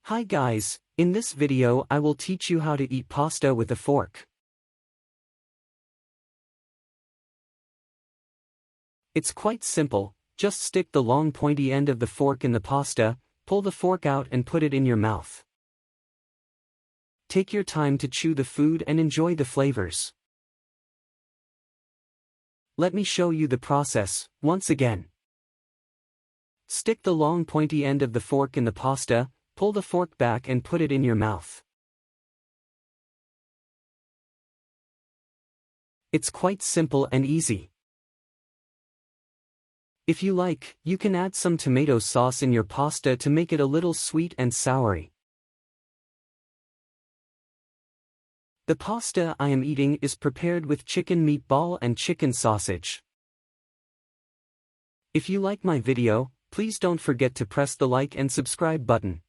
Hi guys, in this video I will teach you how to eat pasta with a fork. It's quite simple, just stick the long pointy end of the fork in the pasta, pull the fork out and put it in your mouth. Take your time to chew the food and enjoy the flavors. Let me show you the process, once again. Stick the long pointy end of the fork in the pasta, pull the fork back and put it in your mouth. It's quite simple and easy. If you like, you can add some tomato sauce in your pasta to make it a little sweet and soury. The pasta I am eating is prepared with chicken meatball and chicken sausage. If you like my video, please don't forget to press the like and subscribe button.